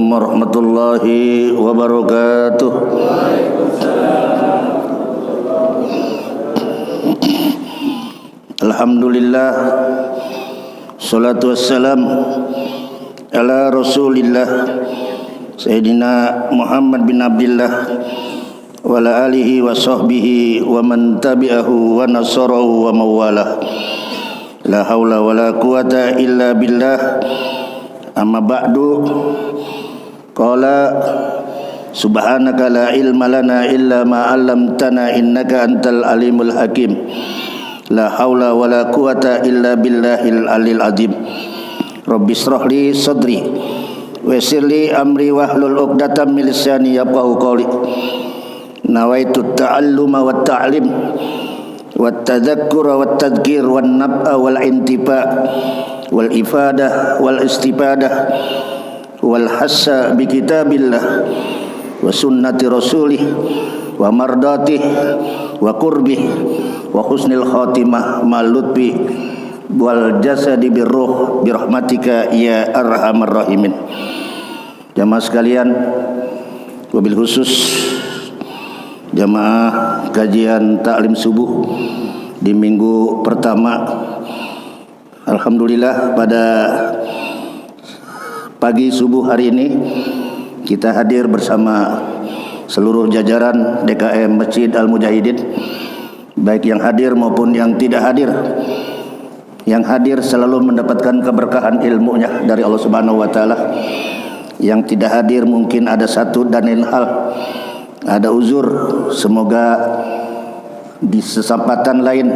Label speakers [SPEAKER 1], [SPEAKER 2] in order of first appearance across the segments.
[SPEAKER 1] warahmatullahi wabarakatuh. Alhamdulillah, salatu wassalam ala Rasulillah Sayyidina Muhammad bin Abdillah wa ala alihi wa sahbihi wa man tabi'ahu wa nasarahu wa mawalah. La haula wa la quwata illa billah. Amma ba'du. Qala subhanaka la ilma lana illa ma 'allamtana innaka antal alimul hakim. La haula wa la quwata illa billahil alil azim. Rabbi shrah li sadri wa yassir li amri wahlul 'uqdatam min lisani yafqahu qawli. Nawaitu ta'alluma wat ta'lim wat tadzakkura wat tadhkir wan naf'a wal intifa wal ifadah wal istifadah wal hassa bi kitabillah wa sunnati rasulih wa mardatih wa qurbih wa husnil khatimah mal lutfi wal jasadi birruh birahmatika ya arhamar rahimin. Jamaah sekalian, wabil khusus jamaah kajian taklim subuh di minggu pertama. Alhamdulillah, pada pagi subuh hari ini kita hadir bersama seluruh jajaran DKM Masjid Al-Mujahidin, baik yang hadir maupun yang tidak hadir. Yang hadir selalu mendapatkan keberkahan ilmunya dari Allah Subhanahu wa taala. Yang tidak hadir mungkin ada satu dan lain hal, ada uzur. Semoga di kesempatan lain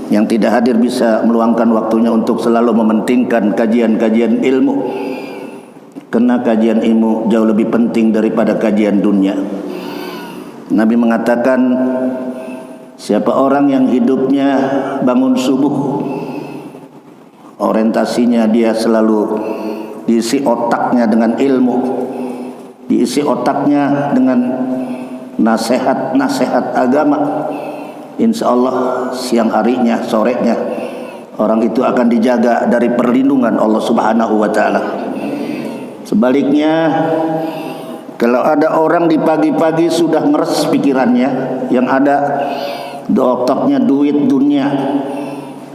[SPEAKER 1] yang tidak hadir bisa meluangkan waktunya untuk selalu mementingkan kajian-kajian ilmu, karena kajian ilmu jauh lebih penting daripada kajian dunia. Nabi mengatakan, siapa orang yang hidupnya bangun subuh, orientasinya dia selalu diisi otaknya dengan ilmu, diisi otaknya dengan nasihat-nasihat agama, insya Allah siang harinya, sorenya orang itu akan dijaga dari perlindungan Allah Subhanahu wa ta'ala. Sebaliknya, kalau ada orang di pagi-pagi sudah ngeres pikirannya, yang ada di otaknya duit dunia,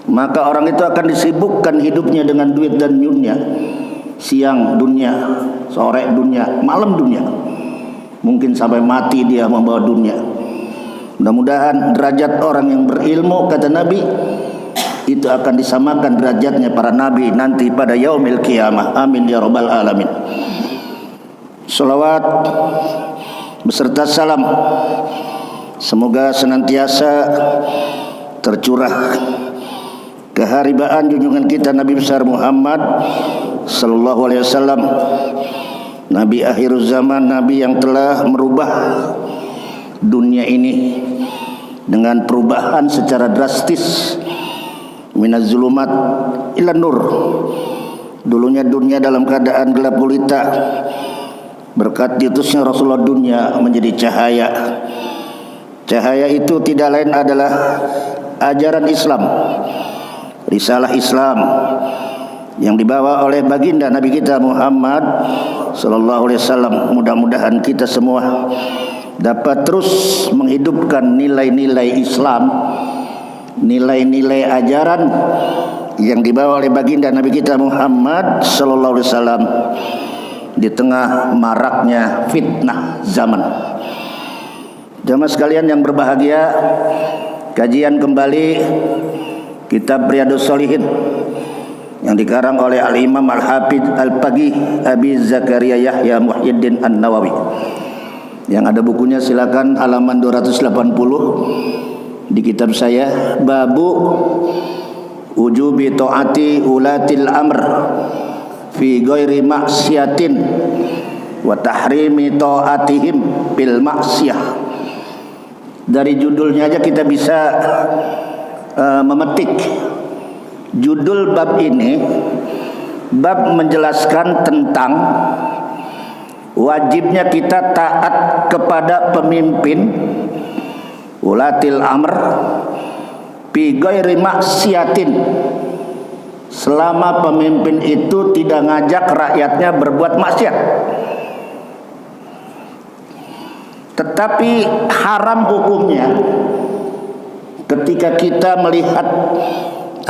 [SPEAKER 1] maka orang itu akan disibukkan hidupnya dengan duit dan dunia. Siang dunia, sore dunia, malam dunia, mungkin sampai mati dia membawa dunia. Mudah-mudahan derajat orang yang berilmu, kata Nabi, itu akan disamakan derajatnya para nabi nanti pada yaumil qiyamah. Amin ya rabbal alamin. Salawat beserta salam semoga senantiasa tercurah keharibaan junjungan kita Nabi besar Muhammad sallallahu alaihi wasallam, Nabi akhir zaman, Nabi yang telah merubah dunia ini dengan perubahan secara drastis, minaz zulumat ila nur. Dulunya dunia dalam keadaan gelap gulita, berkat diutusnya Rasulullah dunia menjadi cahaya. Cahaya itu tidak lain adalah ajaran Islam, risalah Islam yang dibawa oleh baginda Nabi kita Muhammad sallallahu alaihi wasallam. Mudah-mudahan kita semua dapat terus menghidupkan nilai-nilai Islam, nilai-nilai ajaran yang dibawa oleh baginda Nabi kita Muhammad sallallahu alaihi wasallam di tengah maraknya fitnah zaman. Jamaah sekalian yang berbahagia, kajian kembali kitab Riyadhus Shalihin yang dikarang oleh Al-Imam Al-Hafidz Al-Faqih Abi Zakaria Yahya Muhyiddin An-Nawawi. Yang ada bukunya silakan halaman 280 di kitab saya, Babu Wujubi Ta'ati Ulatil Amr Fi Ghairi Maksiatin Wa Tahrimi Ta'atihim Bil Maksiyah. Dari judulnya aja kita bisa memetik judul bab ini. Bab menjelaskan tentang wajibnya kita taat kepada pemimpin ulatil amr bi ghairi maksiatin, selama pemimpin itu tidak ngajak rakyatnya berbuat maksiat. Tetapi haram hukumnya ketika kita melihat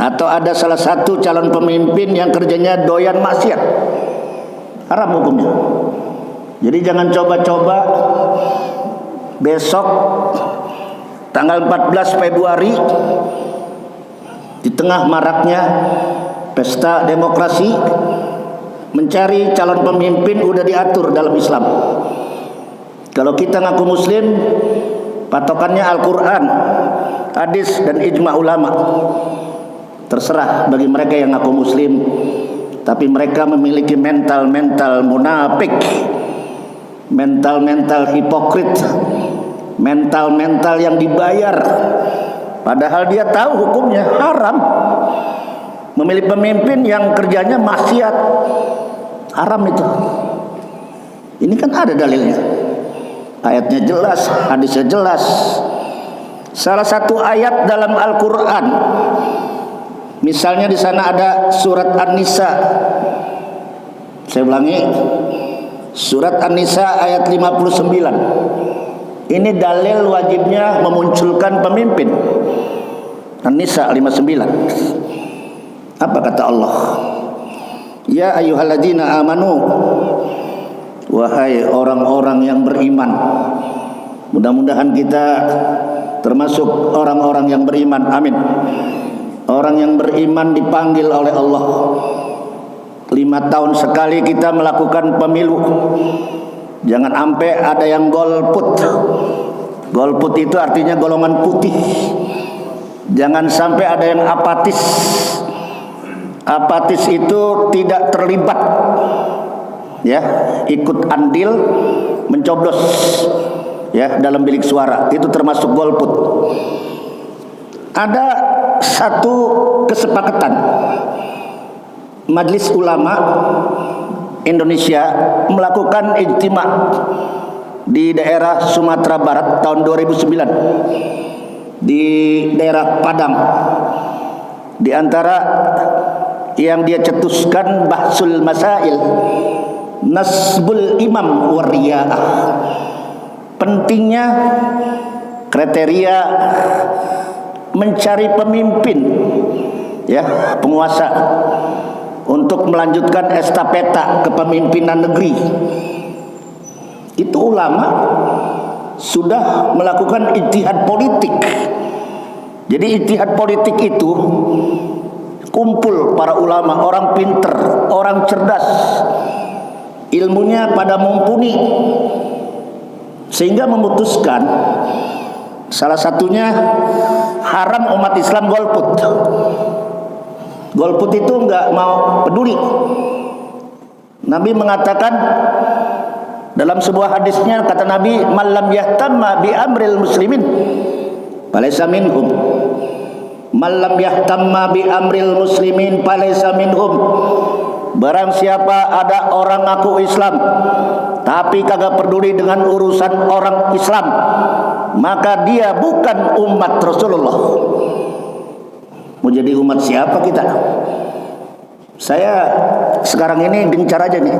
[SPEAKER 1] atau ada salah satu calon pemimpin yang kerjanya doyan maksiat. Haram hukumnya. Jadi jangan coba-coba besok tanggal 14 Februari di tengah maraknya pesta demokrasi mencari calon pemimpin udah diatur dalam Islam. Kalau kita ngaku muslim, patokannya Al-Quran, hadis dan ijma ulama. Terserah bagi mereka yang ngaku muslim, tapi mereka memiliki mental-mental munafik, mental-mental hipokrit, mental-mental yang dibayar, padahal dia tahu hukumnya haram. Memilih pemimpin yang kerjanya maksiat, haram itu. Ini kan ada dalilnya, ayatnya jelas, hadisnya jelas. Salah satu ayat dalam Al-Quran, misalnya di sana ada surat An-Nisa. Saya ulangi, surat An-Nisa ayat 59. Ini dalil wajibnya memunculkan pemimpin. An-Nisa 59. Apa kata Allah? Ya ayyuhalladzina amanu, wahai orang-orang yang beriman. Mudah-mudahan kita termasuk orang-orang yang beriman. Amin. Orang yang beriman dipanggil oleh Allah. 5 tahun sekali kita melakukan pemilu. Jangan sampai ada yang golput. Golput itu artinya golongan putih. Jangan sampai ada yang apatis. Apatis itu tidak terlibat, ya, ikut andil mencoblos, ya, dalam bilik suara. Itu termasuk golput. Ada satu kesepakatan Majelis Ulama Indonesia melakukan ijtima di daerah Sumatera Barat tahun 2009 di daerah Padang. Di antara yang dia cetuskan bahsul masail nasbul imam wariya'ah, pentingnya kriteria mencari pemimpin, ya, penguasa untuk melanjutkan estafeta kepemimpinan negeri. Itu ulama sudah melakukan ijtihad politik. Jadi ijtihad politik itu kumpul para ulama, orang pinter, orang cerdas, ilmunya pada mumpuni, sehingga memutuskan salah satunya haram umat Islam golput. Golput itu enggak mau peduli. Nabi mengatakan dalam sebuah hadisnya, kata Nabi, "Malam yahtamma bi amril muslimin falaysa minhum." Malam yahtamma bi amril muslimin falaysa minhum. Barang siapa ada orang ngaku Islam tapi kagak peduli dengan urusan orang Islam, maka dia bukan umat Rasulullah. Mau jadi umat siapa kita? Saya sekarang ini gencar aja nih,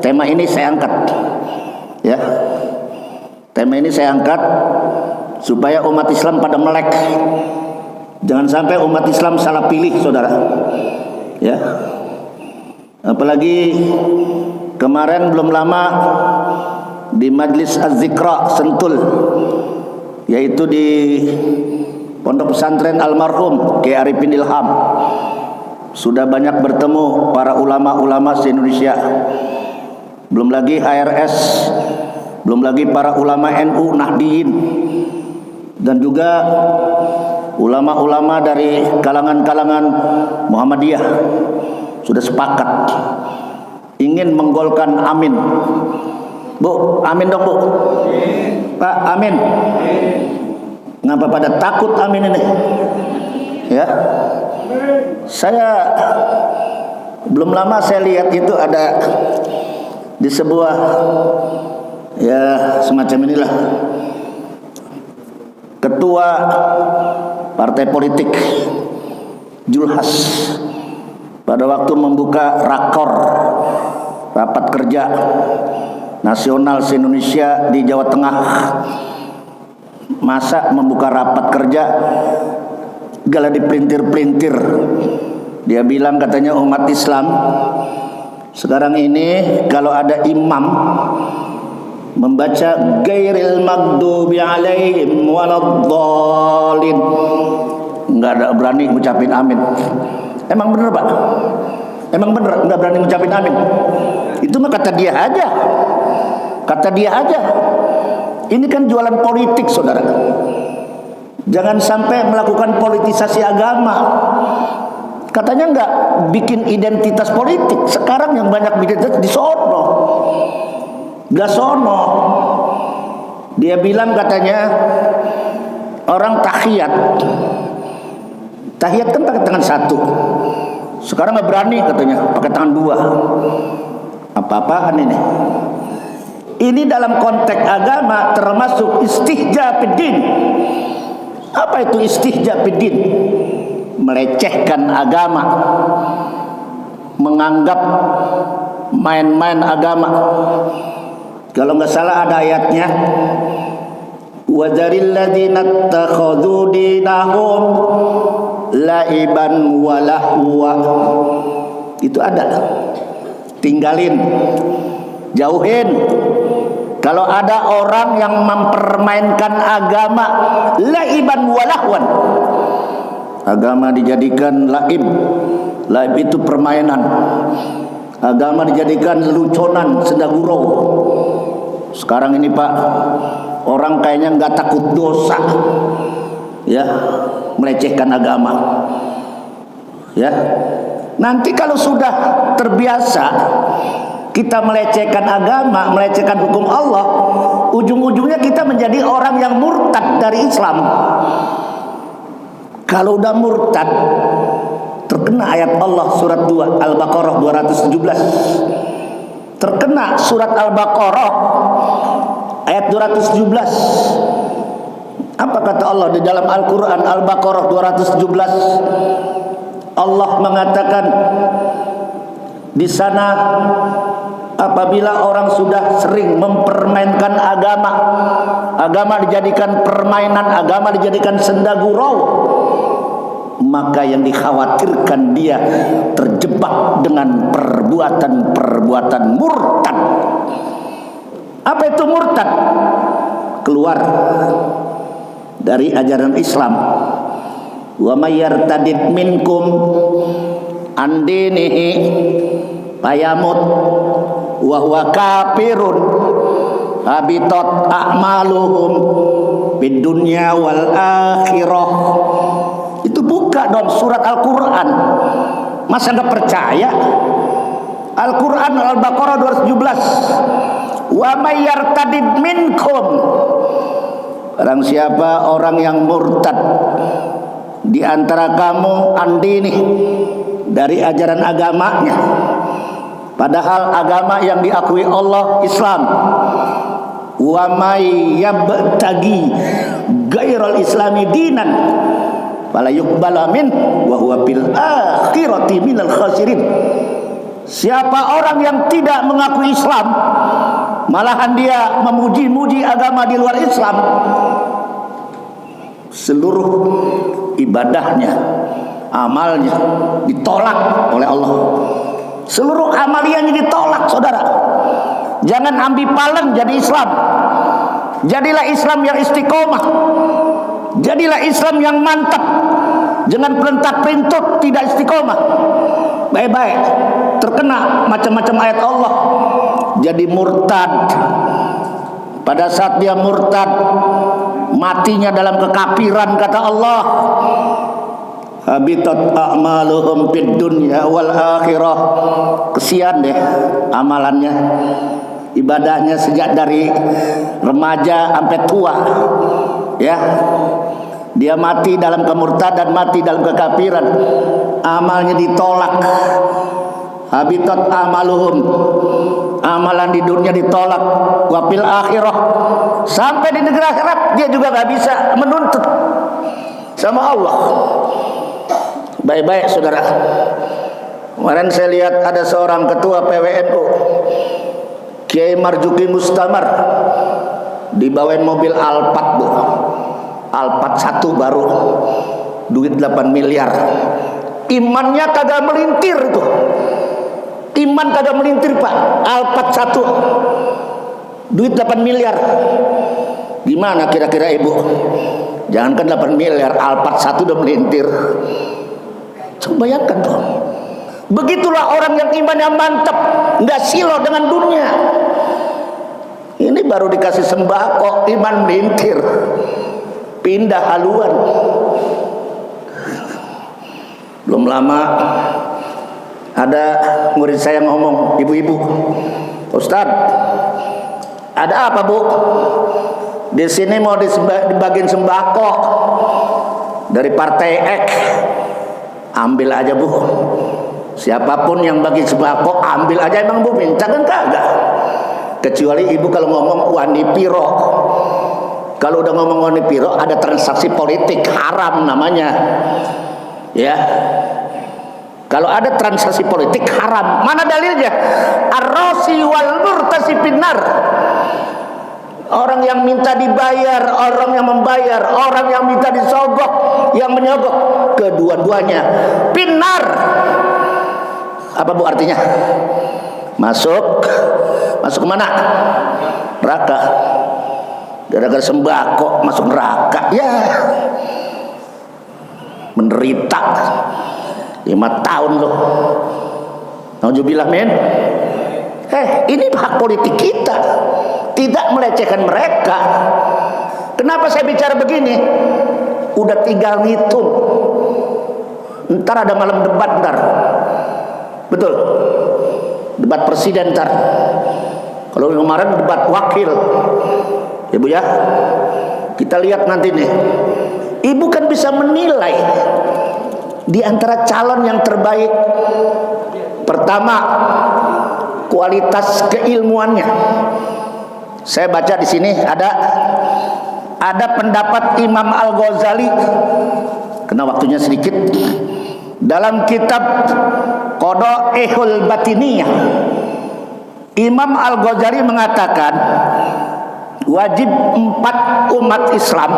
[SPEAKER 1] tema ini saya angkat, ya. Tema ini saya angkat supaya umat Islam pada melek. Jangan sampai umat Islam salah pilih, saudara, ya. Apalagi kemarin belum lama di Majlis Az-Zikra Sentul, yaitu di Pondok Pesantren Almarhum Kiai Arifin Ilham, sudah banyak bertemu para ulama-ulama se-Indonesia. Belum lagi HRS, belum lagi para ulama NU Nahdiyin, dan juga ulama-ulama dari kalangan-kalangan Muhammadiyah sudah sepakat ingin menggolkan amin. Bu, amin dong, Bu. Pak, amin. Ngapa pada takut amin ini? Ya. Saya belum lama saya lihat itu ada di sebuah, ya, semacam inilah, ketua partai politik Julhas pada waktu membuka rakor, rapat kerja nasional se-Indonesia di Jawa Tengah. Masa membuka rapat kerja gala dipelintir-pelintir. Dia bilang, katanya umat Islam sekarang ini kalau ada imam membaca ghairil maghdubi alaihim waladdallin, enggak ada berani ngucapin amin. Emang bener Pak? Emang bener enggak berani ngucapin amin? Itu mah kata dia aja. Kata dia aja. Ini kan jualan politik, saudara. Jangan sampai melakukan politisasi agama. Katanya enggak bikin identitas politik. Sekarang yang banyak identitas di sono. Gasono. Dia bilang katanya orang tahiyat. Tahiyat kan pakai tangan satu. Sekarang nggak berani katanya pakai tangan dua. Apa-apaan ini? Ini dalam konteks agama termasuk istihja fiddin. Apa itu istihja fiddin? Melecehkan agama, menganggap main-main agama. Kalau nggak salah ada ayatnya, وَذَرِ الَّذِينَ اتَّخَذُوا دِينَهُمْ لَعِبًا وَلَهْوًا. Itu ada. Tinggalin, jauhin. Kalau ada orang yang mempermainkan agama la'iban walahwan, agama dijadikan laib. Laib itu permainan. Agama dijadikan leluconan, sendagurau. Sekarang ini Pak, orang kayaknya nggak takut dosa, ya, melecehkan agama. Ya, nanti kalau sudah terbiasa kita melecehkan agama, melecehkan hukum Allah, ujung-ujungnya kita menjadi orang yang murtad dari Islam. Kalau udah murtad, terkena ayat Allah surat 2 Al-Baqarah 217. Terkena surat Al-Baqarah ayat 217. Apa kata Allah di dalam Al-Quran Al-Baqarah 217? Allah mengatakan di sana, apabila orang sudah sering mempermainkan agama, agama dijadikan permainan, agama dijadikan sendagurau, maka yang dikhawatirkan dia terjebak dengan perbuatan-perbuatan murtad. Apa itu murtad? Keluar dari ajaran Islam. Wa may yartadid minkum an dinihi fayamut wa huwa kafirun habitat a'maluhum bid dunya wal akhirah. Itu buka dong surat Al-Quran. Masa nggak percaya? Al-Quran Al-Baqarah 217. Wa may yartadid minkum, barang siapa orang yang murtad di antara kamu andini, dari ajaran agamanya, padahal agama yang diakui Allah Islam. Wa may yabtagi ghairal islami dinan fala yuqbala min wa huwa bil akhirati minal khasirin. Siapa orang yang tidak mengakui Islam, malahan dia memuji-muji agama di luar Islam, seluruh ibadahnya, amalnya ditolak oleh Allah. Seluruh amaliannya ditolak, saudara. Jangan ambipalen jadi Islam. Jadilah Islam yang istiqomah. Jadilah Islam yang mantap. Jangan pelentak-pelintut, tidak istiqomah. Baik-baik, terkena macam-macam ayat Allah, jadi murtad. Pada saat dia murtad, matinya dalam kekafiran, kata Allah, habitat a'maluhum fid dunya wal akhirah. Kesian deh amalannya, ibadahnya sejak dari remaja sampai tua, ya. Dia mati dalam kemurtadan, mati dalam kekafiran, amalnya ditolak. Habitat amaluhum, amalan di dunia ditolak, wafil akhirah, sampai di negeri akhirat dia juga gak bisa menuntut sama Allah. Baik-baik saudara, Kemarin saya lihat ada seorang ketua PWNU, Kiai Marzuki Mustamar, dibawain mobil Alphard, Bu. Alphard 1 baru, duit 8 miliar. Imannya kagak melintir tuh. Iman kagak melintir, Pak. Alphard 1 duit 8 miliar. Gimana kira-kira Ibu? Jangankan 8 miliar, Alphard 1 udah melintir. Coba bayangkan tuh. Begitulah orang yang imannya mantap, nggak silau dengan dunia. Ini baru dikasih sembako, iman melintir, pindah haluan. Belum lama ada murid saya ngomong, ibu-ibu, Ustadz, ada apa, Bu? Di sini mau dibagiin sembako dari partai X. Ambil aja, Bu. Siapapun yang bagi sembako, ambil aja. Emang Bu minta kan kagak? Kecuali ibu kalau ngomong wani piro. Kalau udah ngomong wani piro, ada transaksi politik haram namanya. Ya. Kalau ada transaksi politik haram, mana dalilnya? Ar-rasi wal murtasi finnar. Orang yang minta dibayar, orang yang membayar, orang yang minta disogok, yang menyogok, kedua-duanya finnar. Apa Bu artinya? Masuk mana? Neraka. Gara-gara sembako masuk neraka. Ya, menderita 5 tahun loh. Nauzubillah men. Ini hak politik kita, tidak melecehkan mereka. Kenapa saya bicara begini? Udah tinggal ngitung. Ntar ada malam debat ntar. Betul, debat presiden ntar. Kalau kemarin debat wakil, ya Bu ya. Kita lihat nanti nih. Ibu kan bisa menilai di antara calon yang terbaik. Pertama, kualitas keilmuannya. Saya baca di sini ada pendapat Imam Al-Ghazali. Kena waktunya sedikit. Dalam kitab Qadaihul Batiniyah, Imam Al-Ghazali mengatakan wajib 4 umat Islam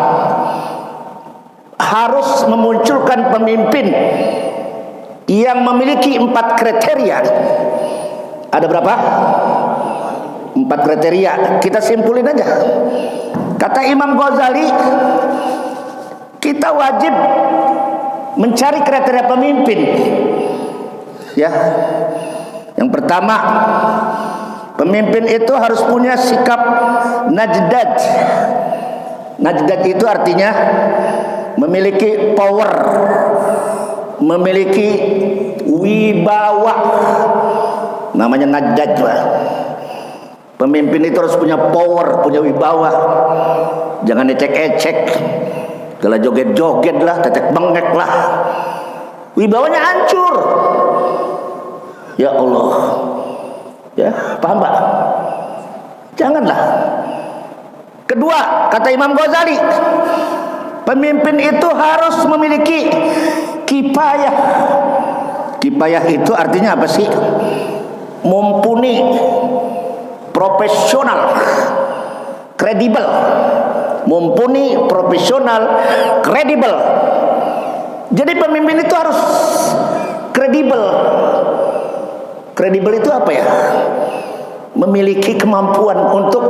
[SPEAKER 1] harus memunculkan pemimpin yang memiliki 4 kriteria. Ada berapa? 4 kriteria. Kita simpulin aja. Kata Imam Ghazali, kita wajib mencari kriteria pemimpin. Ya. Yang pertama, pemimpin itu harus punya sikap najdad. Najdad itu artinya memiliki power, memiliki wibawa. Namanya najdad lah. Pemimpin itu harus punya power, punya wibawa. Jangan ecek-ecek. Kalau joget-joget lah, tetek bengek lah, wibawanya hancur. Ya Allah. Ya, paham Pak? Janganlah. Kedua, kata Imam Ghazali, pemimpin itu harus memiliki kifayah. Kifayah itu artinya apa sih? Mumpuni, profesional, kredibel. Mumpuni, profesional, kredibel. Jadi pemimpin itu harus kredibel. Kredibel itu apa ya? Memiliki kemampuan untuk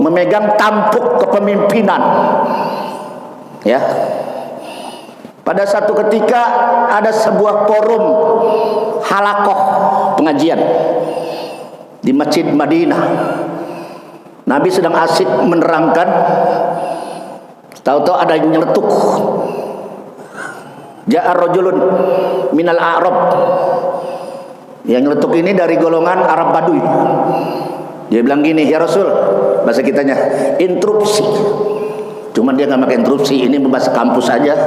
[SPEAKER 1] memegang tampuk kepemimpinan. Ya. Pada satu ketika ada sebuah forum halakoh pengajian di Masjid Madinah. Nabi sedang asik menerangkan, tahu-tahu ada yang nyeletuk. Ja'a rajulun minal A'rab. Yang nyeletuk ini dari golongan Arab Baduy. Dia bilang gini, ya Rasul, bahasa kitanya, interupsi. Cuman dia nggak pakai interupsi, ini bahasa kampus aja.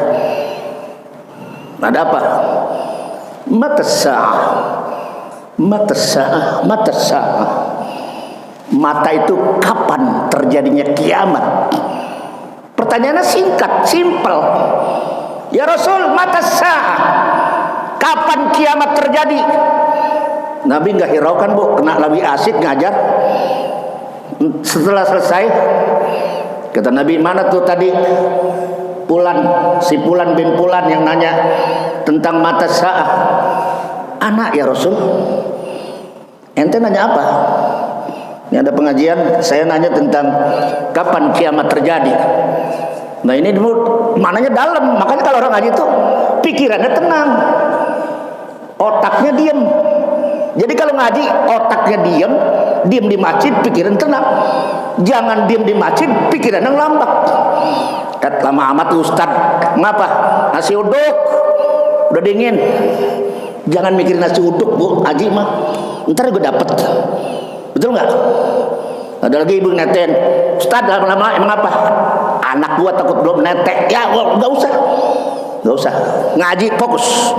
[SPEAKER 1] Ada apa? Matasa'ah. Matasa'ah. Matasa'ah. Mata itu kapan terjadinya kiamat? Pertanyaannya singkat, simpel. Ya Rasul, mata sa'ah. kapan kiamat terjadi? Nabi nggak hiraukan bu, kena lebih asik ngajar. Setelah selesai, kata Nabi, mana tuh tadi Pulan, si Pulan bin Pulan yang nanya tentang mata sa'ah? Anak ya Rasul. Ente nanya apa? Ini ada pengajian, saya nanya tentang kapan kiamat terjadi. Nah ini maknanya dalam. Makanya kalau orang ngaji itu pikirannya tenang, otaknya diam. Jadi kalau ngaji otaknya diam di masjid, pikiran tenang. Jangan diam di masjid, pikiran yang lambat. Kata lama amat Ustad, ngapa? Nasi uduk udah dingin. Jangan mikir nasi uduk bu, ngaji mah ntar gue dapet. Betul nggak? Ada lagi ibu neten, Ustad lama-lama emang apa? Anak gua takut belum netek. Ya nggak usah ngaji, fokus.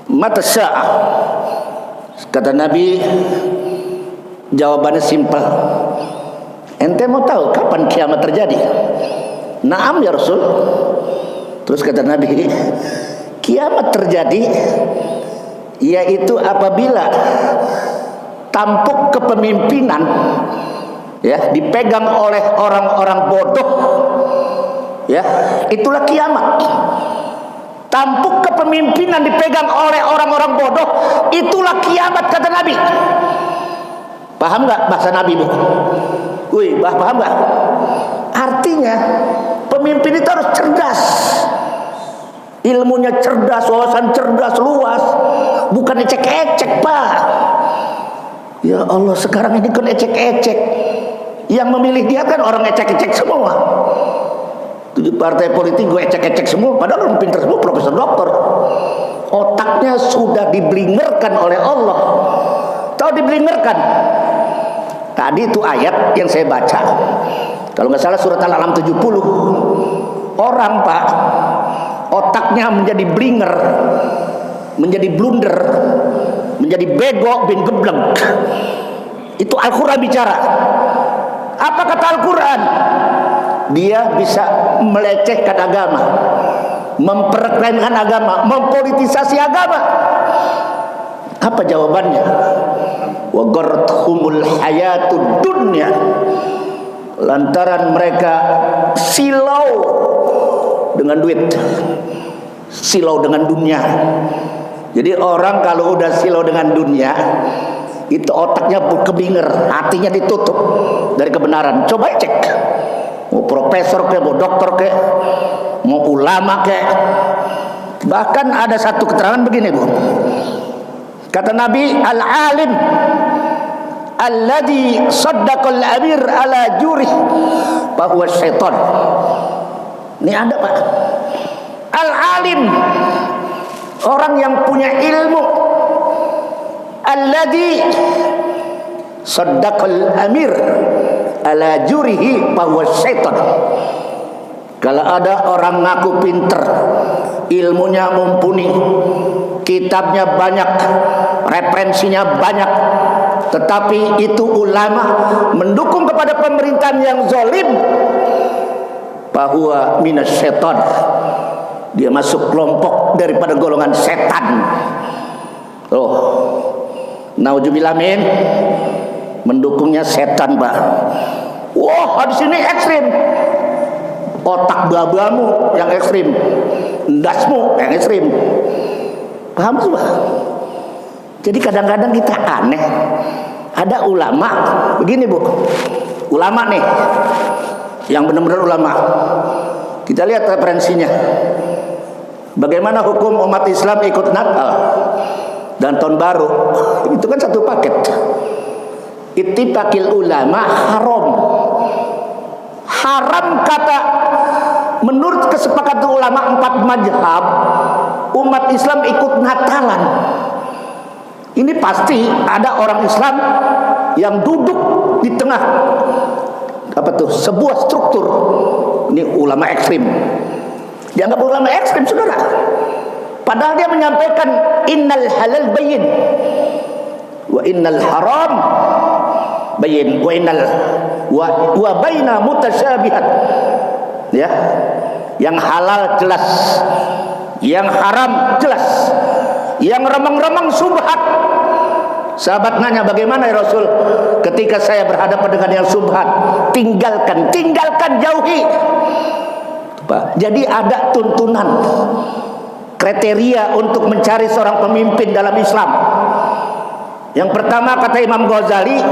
[SPEAKER 1] Mata sa'ah, kata Nabi, jawabannya simpel. Ente mau tahu kapan kiamat terjadi? Naam ya Rasul. Terus kata Nabi, kiamat terjadi yaitu apabila tampuk kepemimpinan ya dipegang oleh orang-orang bodoh, ya itulah kiamat. Tampuk kepemimpinan dipegang oleh orang-orang bodoh, itulah kiamat, kata Nabi. Paham nggak bahasa Nabi bu? Wih, paham nggak? Artinya pemimpin itu harus cerdas, ilmunya cerdas, wawasan cerdas, luas, bukan ecek-ecek pak. Ya Allah, sekarang ini kan ecek-ecek. Yang memilih dia kan orang ecek-ecek semua. 7 partai politik gue ecek-ecek semua, padahal orang pintar semua, profesor doktor. Otaknya sudah diblingerkan oleh Allah. Tahu diblingerkan? Tadi itu ayat yang saya baca, kalau nggak salah surat Al-An'am 70. Orang pak, otaknya menjadi blinger, menjadi blunder, menjadi bego bin gebleng. Itu Al-Quran bicara. Apa kata Al-Quran? Dia bisa melecehkan agama, memperkerainkan agama, mempolitisasi agama. Apa jawabannya? Wa gharrathumul hayatud dunya. Lantaran mereka silau dengan duit, silau dengan dunia. Jadi orang kalau udah silau dengan dunia, itu otaknya keblinger, hatinya ditutup dari kebenaran. Coba cek, mau profesor ke, mau dokter ke, mau ulama ke. Bahkan ada satu keterangan begini bu, kata Nabi, al-alim alladhi saddaqal amir ala jurih bahwa syaitan. Ini ada pak, al-alim, orang yang punya ilmu, alladhi saddaqal amir ala jurihi bahwa syaitan. Kalau ada orang ngaku pinter, ilmunya mumpuni, kitabnya banyak, referensinya banyak, tetapi itu ulama mendukung kepada pemerintahan yang zalim, bahwa minas syaitan, dia masuk kelompok daripada golongan setan. Oh, naudzubillah min, mendukungnya setan pak. Wah, di sini ekstrim. Otak babamu yang ekstrim, ndasmu yang ekstrim. Paham sih pak? Jadi kadang-kadang kita aneh. Ada ulama begini bu, ulama nih, yang benar-benar ulama. Kita lihat referensinya. Bagaimana hukum umat Islam ikut Natal dan tahun baru? Itu kan satu paket. Ittifaqil ulama haram. Haram kata menurut kesepakatan ulama 4 mazhab, umat Islam ikut Natalan. Ini pasti ada orang Islam yang duduk di tengah apa tuh, sebuah struktur. Ini ulama ekstrim. Dianggap ulama ekstrim saudara. Padahal dia menyampaikan innal halal bayyin wa innal haram bayyin wa innal wa baina mutasyabihat. Ya. Yang halal jelas, yang haram jelas. yang remeng-remeng subhat. Sahabat nanya, bagaimana ya Rasul ketika saya berhadapan dengan yang subhat? Tinggalkan, jauhi. Jadi ada tuntunan, kriteria untuk mencari seorang pemimpin dalam Islam. Yang pertama, kata Imam Ghazali,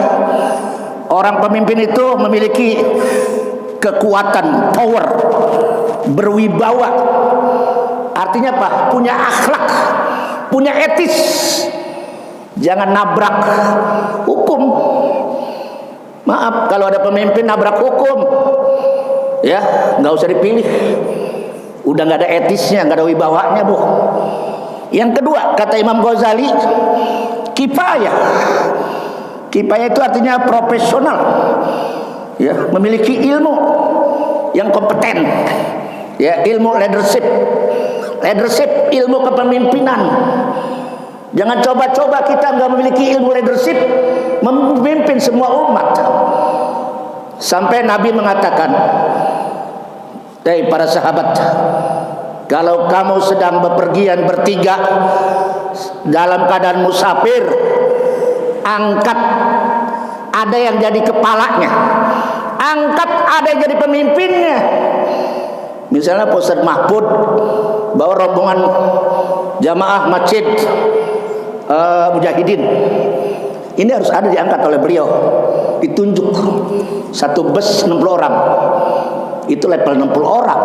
[SPEAKER 1] orang pemimpin itu memiliki kekuatan, power, berwibawa. Artinya apa? Punya akhlak, punya etis. Jangan nabrak hukum. Maaf kalau ada pemimpin nabrak hukum, ya nggak usah dipilih. Udah nggak ada etisnya, nggak ada wibawanya, Bu. Yang kedua, kata Imam Ghazali, kifayah. Kifayah itu artinya profesional, ya, memiliki ilmu yang kompeten, ya, ilmu leadership, ilmu kepemimpinan. Jangan coba-coba kita nggak memiliki ilmu leadership memimpin semua umat. Sampai Nabi mengatakan, "Hei para sahabat, kalau kamu sedang bepergian bertiga dalam keadaan musafir, angkat ada yang jadi kepalanya, angkat ada yang jadi pemimpinnya." Misalnya Pak Ustadz Mahfud bawa rombongan jamaah masjid Mujahidin, ini harus ada diangkat oleh beliau, ditunjuk. Satu bus 60 orang, itu level 60 orang.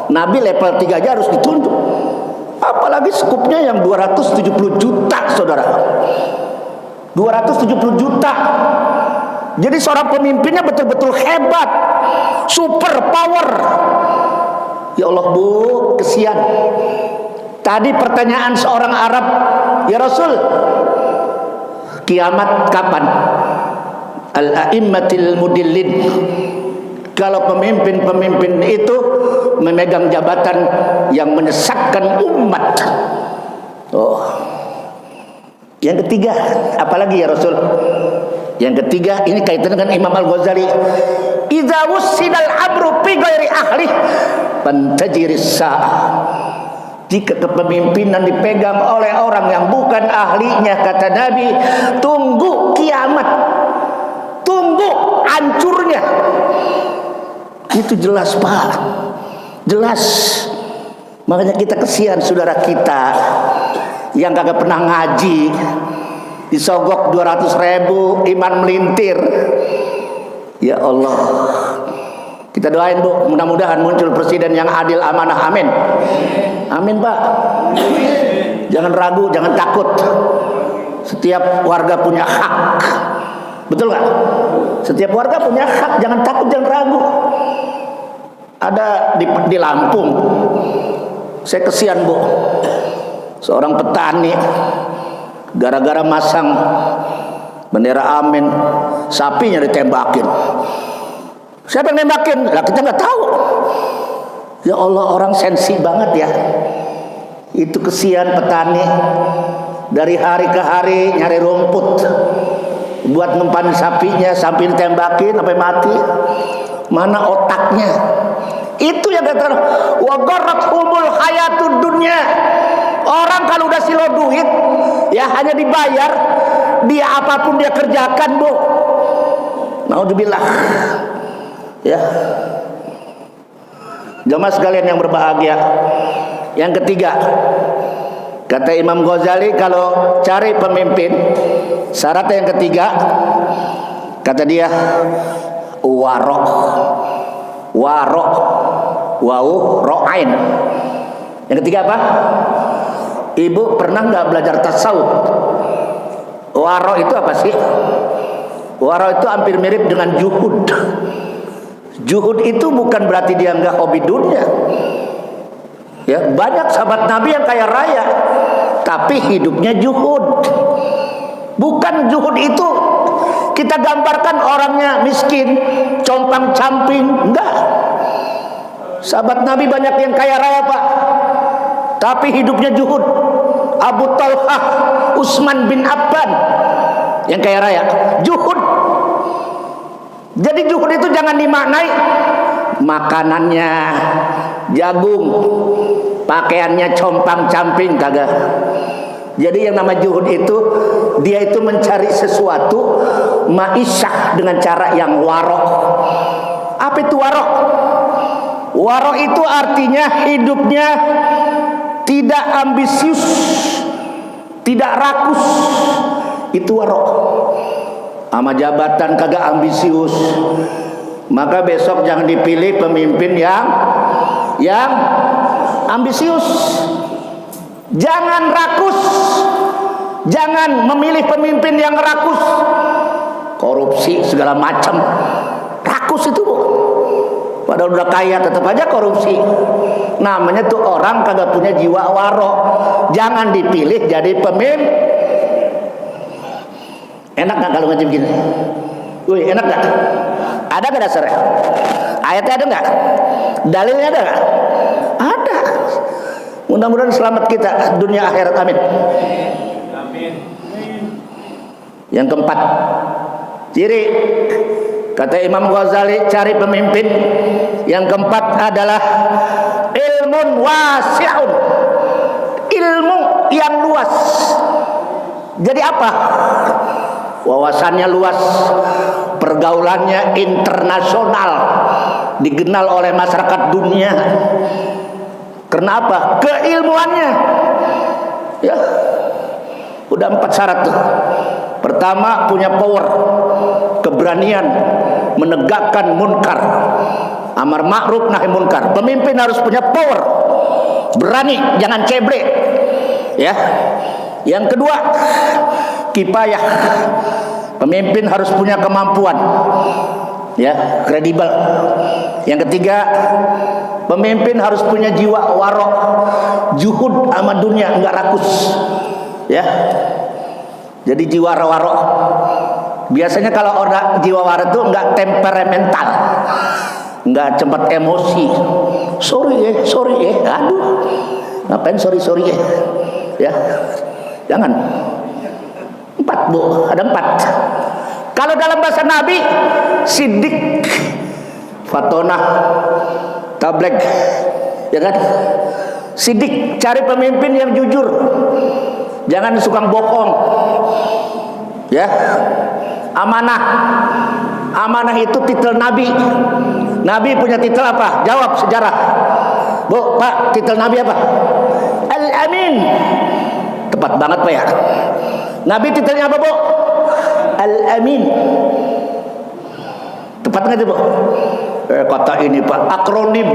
[SPEAKER 1] Nabi level 3 aja harus ditunjuk, apalagi skupnya yang 270 juta, saudara. 270 juta. Jadi seorang pemimpinnya betul-betul hebat, super power. Ya Allah, Bu, kesian. Tadi pertanyaan seorang Arab, "Ya Rasul, kiamat kapan?" Al-a'immatil mudillin. Kalau pemimpin-pemimpin itu memegang jabatan yang menyesatkan umat. Oh. Yang ketiga, apalagi ya Rasul? Yang ketiga, ini kaitan dengan Imam Al-Ghazali. Idza wussidal amru fi ghairi ahli fantajiris sa'ah. Jika kepemimpinan dipegang oleh orang yang bukan ahlinya, kata Nabi, tunggu kiamat, tunggu hancurnya. Itu jelas, Pak, jelas. Makanya kita kesian saudara kita yang kagak pernah ngaji, disogok 200.000, iman melintir. Ya Allah, kita doain, Bu, mudah-mudahan muncul presiden yang adil, amanah. Amin. Amin, Pak. Jangan ragu, jangan takut. Setiap warga punya hak. Betul nggak? Setiap warga punya hak, jangan takut, jangan ragu. Ada di Lampung, saya kesian, Bu, seorang petani gara-gara masang bendera Amin, sapinya ditembakin. Siapa yang nembakin? Lah kita nggak tahu. Ya Allah, orang sensi banget ya. Itu kesian petani, dari hari ke hari nyari rumput buat ngempan sapinya, sampai ditembakin sampai mati. Mana otaknya? Itu yang kata wa gharrathumul hayatud dunya. Orang kalau udah silo duit, ya hanya dibayar, dia apapun dia kerjakan, Bu. Naudzubillah. Ya. Jamaah sekalian yang berbahagia. Yang ketiga, kata Imam Ghazali, kalau cari pemimpin, syarat yang ketiga, kata dia, warok, wau ro'ain. Yang ketiga apa? Ibu pernah nggak belajar tasawuf? Waro itu apa sih? Waro itu hampir mirip dengan juhud. Juhud itu bukan berarti dia nggak hobi dunia. Ya, banyak sahabat Nabi yang kaya raya, tapi hidupnya juhud. Bukan juhud itu kita gambarkan orangnya miskin, compang-camping, enggak. Sahabat Nabi banyak yang kaya raya, Pak, tapi hidupnya juhud. Abu Talhah, Utsman bin Affan yang kaya raya, juhud. Jadi juhud itu jangan dimaknai makanannya jagung, pakaiannya compang-camping, kagak. Jadi yang nama juhud itu, dia itu mencari sesuatu ma'isyah dengan cara yang warok. Apa itu warok? Warok itu artinya hidupnya tidak ambisius, tidak rakus. Itu warok. Sama jabatan kagak ambisius. Maka besok jangan dipilih pemimpin yang ambisius. Jangan rakus. Jangan memilih pemimpin yang rakus. Korupsi segala macam. Rakus itu, Bu. Padahal udah kaya tetap aja korupsi. Namanya tuh orang kagak punya jiwa warok. Jangan dipilih jadi pemimpin. Enak gak kalau ngaji begini? Wih, enak gak? Ada gak dasarnya? Ayatnya ada gak? Dalilnya ada gak? Ada. Mudah-mudahan selamat kita dunia akhirat, amin. Amin. Yang keempat, ciri kata Imam Ghazali cari pemimpin yang keempat adalah ilmun wasi'un, ilmu yang luas. Jadi apa? Wawasannya luas, pergaulannya internasional, dikenal oleh masyarakat dunia. Karena apa? Keilmuannya. Ya, udah 4 syarat tuh. Pertama, punya power, keberanian menegakkan munkar, amar ma'ruf nahi munkar. Pemimpin harus punya power, berani, jangan ceble. Ya. Yang kedua, kifayah. Pemimpin harus punya kemampuan, ya, kredibel. Yang ketiga, pemimpin harus punya jiwa warok, juhud sama dunia, enggak rakus. Ya. Jadi jiwa warok. Biasanya kalau orang jiwa warok itu enggak temperamental, enggak cepat emosi. Sorry ya, aduh, ngapain sorry ya, ya, jangan. 4, Bu, ada 4. Kalau dalam bahasa Nabi, sidik, fatonah, tablek, ya kan? Sidik, cari pemimpin yang jujur, jangan suka bohong, ya. Amanah, amanah itu titel Nabi. Nabi punya titel apa? Jawab sejarah, Bu, Pak, titel Nabi apa? Al-Amin. Tepat banget, Pak, ya. Nabi titelnya apa, Bu? Al-Amin. Tepat nggak itu, Bu? Kata ini, Pak, akronim,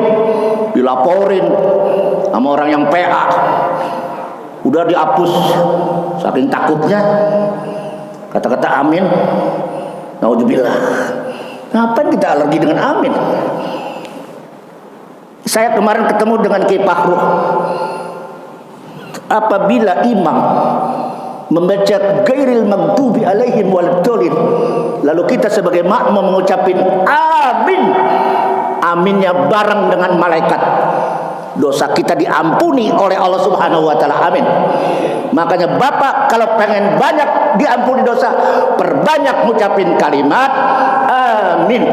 [SPEAKER 1] dilaporin sama orang yang PA, udah dihapus saking takutnya kata-kata amin. Naudzubillah. Ngapain kita alergi dengan amin? Saya kemarin ketemu dengan Kiai Fahru. Apabila imam membaca ghairil maghdubi alaihim waladdallin, lalu kita sebagai makmum mengucapin amin, aminnya bareng dengan malaikat, dosa kita diampuni oleh Allah Subhanahu wa taala. Amin. Makanya Bapak kalau pengen banyak diampuni dosa, perbanyak ngucapin kalimat amin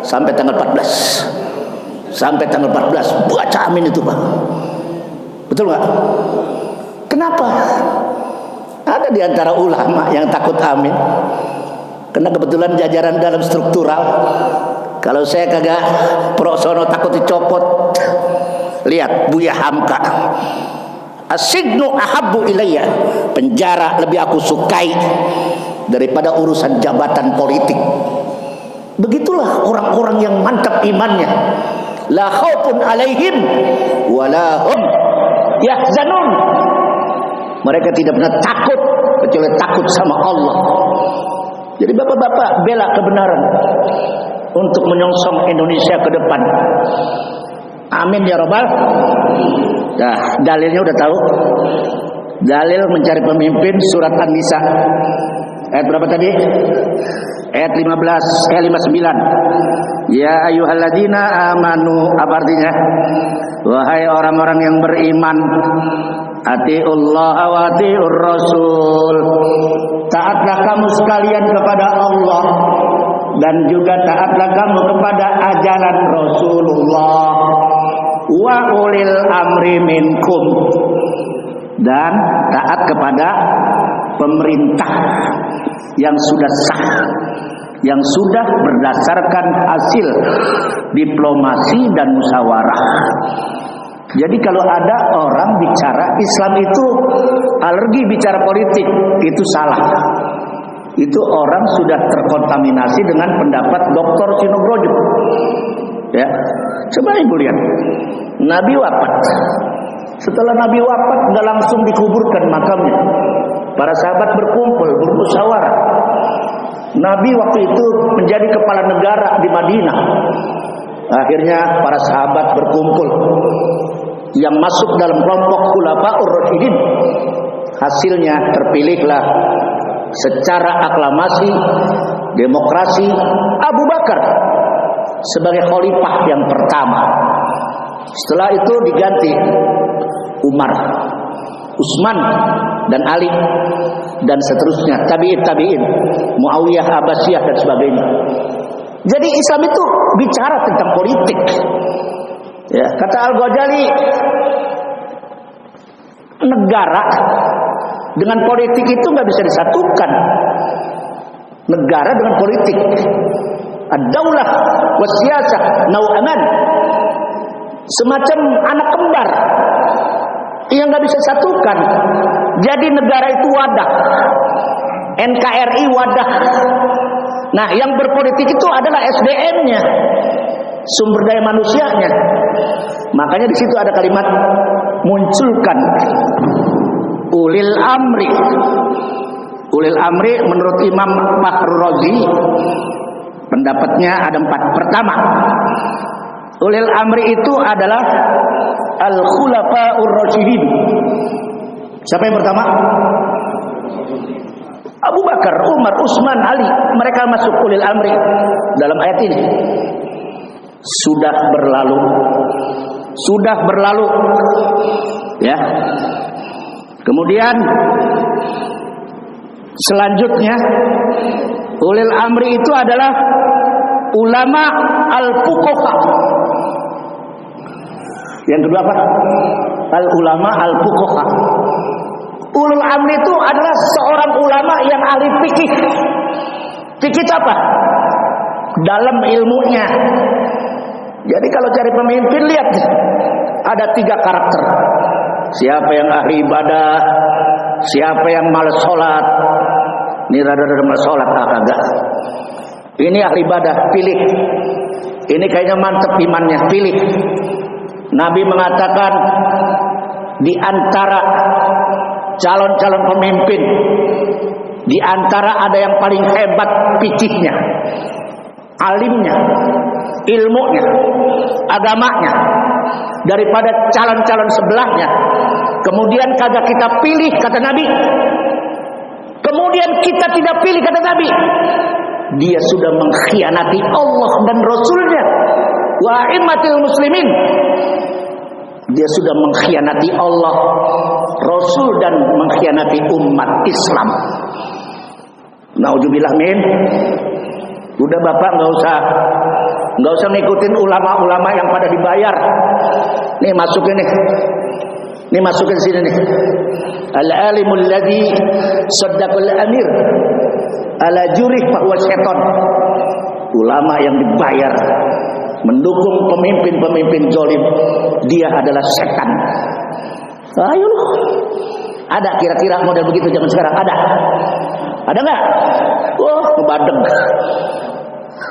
[SPEAKER 1] sampai tanggal 14. Sampai tanggal 14 baca amin itu, Pak. Betul nggak? Kenapa? Ada di antara ulama yang takut amin, karena kebetulan jajaran dalam struktural. Kalau saya kagak prosono takut dicopot. Lihat Buya Hamka, asignu ahabbu ilayya, penjara lebih aku sukai daripada urusan jabatan politik. Begitulah orang-orang yang mantap imannya. La khaufun alaihim wala hum yahzanun. Mereka tidak pernah takut kecuali takut sama Allah. Jadi bapak-bapak bela kebenaran untuk menyongsong Indonesia ke depan. Amin ya Rabbal. Nah, dalilnya udah tahu. Dalil mencari pemimpin surat An-Nisa. Ayat berapa tadi? Ayat 59. Ya ayyuhalladzina amanu, apa artinya? Wahai orang-orang yang beriman, atiullah wa atiur rasul. Taatlah kamu sekalian kepada Allah dan juga taatlah kamu kepada ajaran Rasulullah. Wa ulil amri minkum, dan taat kepada pemerintah yang sudah sah, yang sudah berdasarkan hasil diplomasi dan musyawarah. Jadi kalau ada orang bicara Islam itu alergi bicara politik, itu salah. Itu orang sudah terkontaminasi dengan pendapat Dr. Sinogrojo. Ya, coba ibu lihat, Nabi wafat. Setelah Nabi wafat, nggak langsung dikuburkan makamnya. Para sahabat berkumpul, bermusyawarah. Nabi waktu itu menjadi kepala negara di Madinah. Akhirnya para sahabat berkumpul. Yang masuk dalam kelompok Khulafaur Rasyidin, hasilnya terpilihlah secara aklamasi demokrasi Abu Bakar sebagai khalifah yang pertama. Setelah itu diganti Umar, Utsman dan Ali dan seterusnya, tabi'in, Muawiyah, Abbasiyah dan sebagainya. Jadi Islam itu bicara tentang politik. Ya, kata Al-Ghazali, negara dengan politik itu nggak bisa disatukan. Negara dengan politik, ad-daulah was-siyasah nau'aman, semacam anak kembar yang nggak bisa satukan. Jadi negara itu wadah, NKRI wadah. Nah, yang berpolitik itu adalah SDM-nya, sumber daya manusianya. Makanya di situ ada kalimat munculkan ulil amri. Ulil amri menurut Imam Fakhrur Razi pendapatnya ada 4. Pertama, ulil amri itu adalah al-khulafaur rasyidin. Siapa yang pertama? Abu Bakar, Umar, Utsman, Ali. Mereka masuk ulil amri dalam ayat ini. Sudah berlalu, ya. Kemudian selanjutnya ulil amri itu adalah ulama al-fuqaha. Yang kedua apa? Al-ulama al-fuqaha. Ulul amri itu adalah seorang ulama yang ahli fikih. Fikih apa? Dalam ilmunya. Jadi kalau cari pemimpin, lihat ada 3 karakter. Siapa yang ahli ibadah, siapa yang malas sholat. Ini rada-rada malas sholat, kagak. Ini ahli ibadah, pilih. Ini kayaknya mantep imannya, pilih. Nabi mengatakan di antara calon-calon pemimpin, di antara ada yang paling hebat fikihnya, alimnya, ilmunya, agamanya, daripada calon-calon sebelahnya. Kemudian kagak kita pilih, kata Nabi. Kemudian kita tidak pilih, kata Nabi. Dia sudah mengkhianati Allah dan Rasulnya. Wa immatil muslimin. Dia sudah mengkhianati Allah, Rasul, dan mengkhianati umat Islam. Nauzubillah min. Udah bapak nggak usah ngikutin ulama-ulama yang pada dibayar. Nih masukin nih. Nih masukin sini nih. Al-alimul ladzi saddaqal amir ala jurih bahwa syaitan. Ulama yang dibayar mendukung pemimpin-pemimpin zalim, dia adalah setan. Ayo loh. Ada kira-kira model begitu zaman sekarang? Ada nggak? Oh, ngebadeng.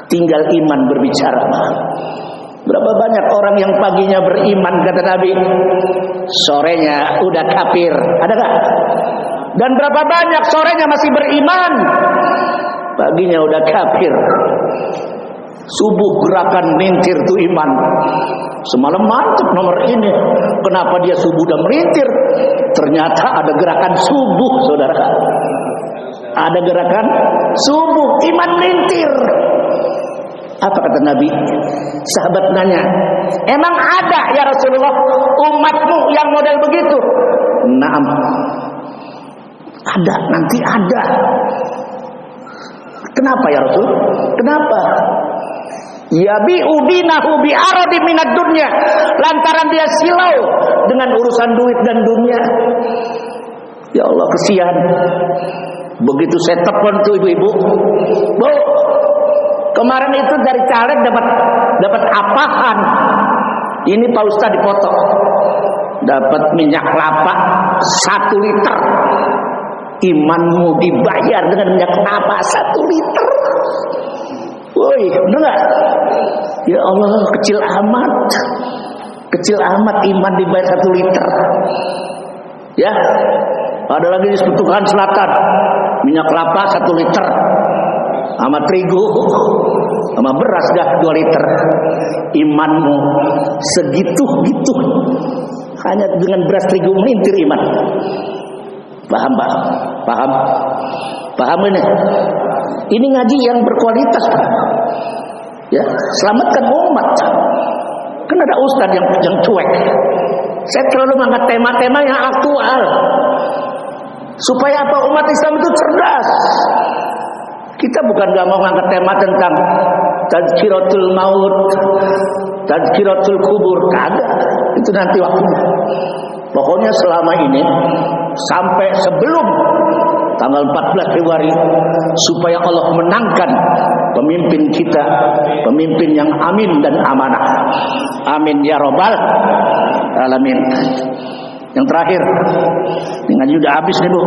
[SPEAKER 1] Tinggal iman berbicara. Berapa banyak orang yang paginya beriman, kata Nabi, sorenya udah kafir. Ada nggak? Dan berapa banyak sorenya masih beriman, paginya udah kafir. Subuh gerakan melintir tuh iman. Semalam mantep nomor ini. Kenapa dia subuh udah melintir? Ternyata ada gerakan subuh, saudara. Ada gerakan subuh, iman melintir. Apa kata Nabi? Sahabat nanya, emang ada ya Rasulullah umatmu yang model begitu? Naam. Ada, nanti ada. Kenapa ya Rasul? Kenapa? Yabi'u dinahu bi'aradi minad dunya, lantaran dia silau dengan urusan duit dan dunia. Ya Allah, kesian. Begitu saya telepon tuh ibu-ibu, Bu, kemarin itu dari caleg dapat apaan? Ini Pak Ustadz dipotong. Dapat minyak kelapa 1 liter. Imanmu dibayar dengan minyak kelapa 1 liter. Woi, bener gak? Ya Allah, kecil amat. Kecil amat iman dibayar 1 liter. Ya, ada lagi di Petukan Selatan, minyak kelapa 1 liter, sama terigu, sama beras dah 2 liter. Imanmu segitu-gitu, hanya dengan beras terigu melintir iman. Paham Pak? Paham ini? Ini ngaji yang berkualitas. Ya, selamatkan umat. Kan ada ustadz yang cuek. Saya selalu mengangkat tema-tema yang aktual. Supaya apa? Umat Islam itu cerdas. Kita bukan gak mau ngangkat tema tentang tazkiratul maut, tazkiratul kubur, kagak. Itu nanti waktunya. Pokoknya selama ini sampai sebelum tanggal 14 Februari, supaya Allah menangkan pemimpin kita, pemimpin yang amin dan amanah. Amin ya robbal alamin. Yang terakhir, dengan udah habis nih Bu,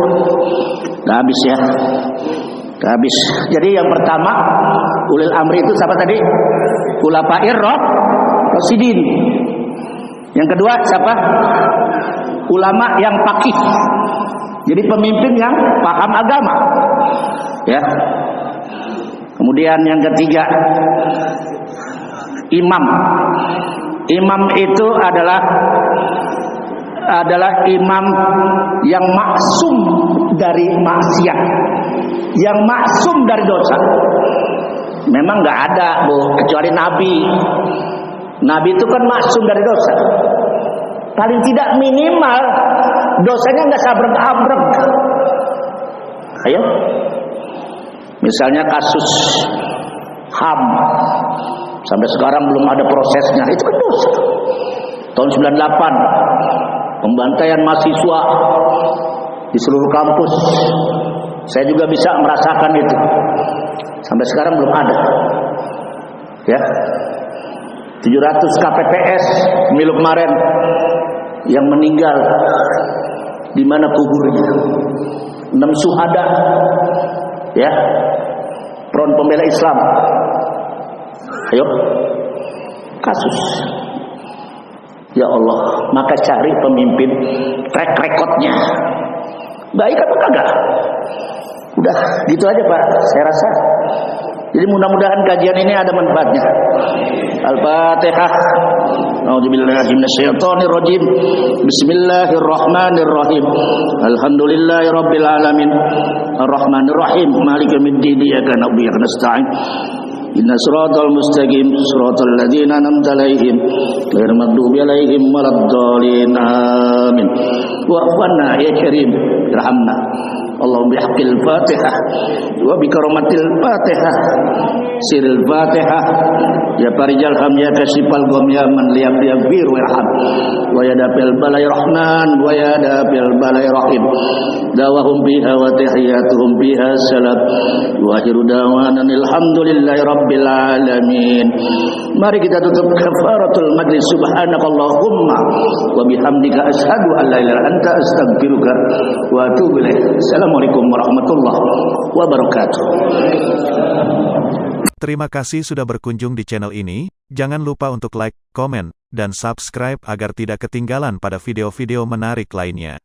[SPEAKER 1] udah habis ya, udah habis. Jadi yang pertama, ulil amri itu siapa tadi? Khulafair Rasyidin. Yang kedua siapa? Ulama yang faqih. Jadi pemimpin yang paham agama. Ya. Kemudian yang ketiga, imam. Imam itu adalah imam yang maksum dari maksiat, yang maksum dari dosa. Memang nggak ada Bu, kecuali Nabi. Nabi itu kan maksum dari dosa. Paling tidak minimal dosanya nggak sabrek-abrek. Ayo, misalnya kasus HAM sampai sekarang belum ada prosesnya, itu kan dosa. Tahun 98 pembantaian mahasiswa di seluruh kampus, saya juga bisa merasakan itu. Sampai sekarang belum ada. Ya, 700 KPPS pemilu kemarin yang meninggal, di mana kuburnya? 6 syuhada, ya, Front Pembela Islam. Ayo, kasus. Ya Allah, maka cari pemimpin track recordnya baik apa kagak? Udah gitu aja Pak, saya rasa. Jadi mudah-mudahan kajian ini ada manfaatnya. Al-Fatihah. A'udzubillahi minasyaitonir rajim. Bismillahirrahmanirrahim. Alhamdulillahirabbil alamin. Arrahmanir rahim. Maliki yaumiddin. Iyyaka na'budu wa iyyaka nasta'in. Inna siratal mustaqim siratal ladzina an'amta 'alaihim ghairil maghdubi 'alaihim waladdallin. Amin. Wa'afna ya karim, irhamna. Allahumma bihaqqil Fatihah wa bi karamatil Fatihah siril Fatihah ya farijal ham ya kasifal gham ya man liyabir warham wa ya dabil balai rahman wa ya dabil balai rahim dawahum biha wa tahiyatuhum biha salam wa akhiru dawana alhamdulillahi rabbil alamin. Mari kita tutup kafaratul majlis. Subhanakallahumma wa bihamdika asyhadu an la ilaha illa anta astaghfiruka wa atubu ilaik. Assalamualaikum warahmatullahi wabarakatuh.
[SPEAKER 2] Terima kasih sudah berkunjung di channel ini. Jangan lupa untuk like, komen, dan subscribe agar tidak ketinggalan pada video-video menarik lainnya.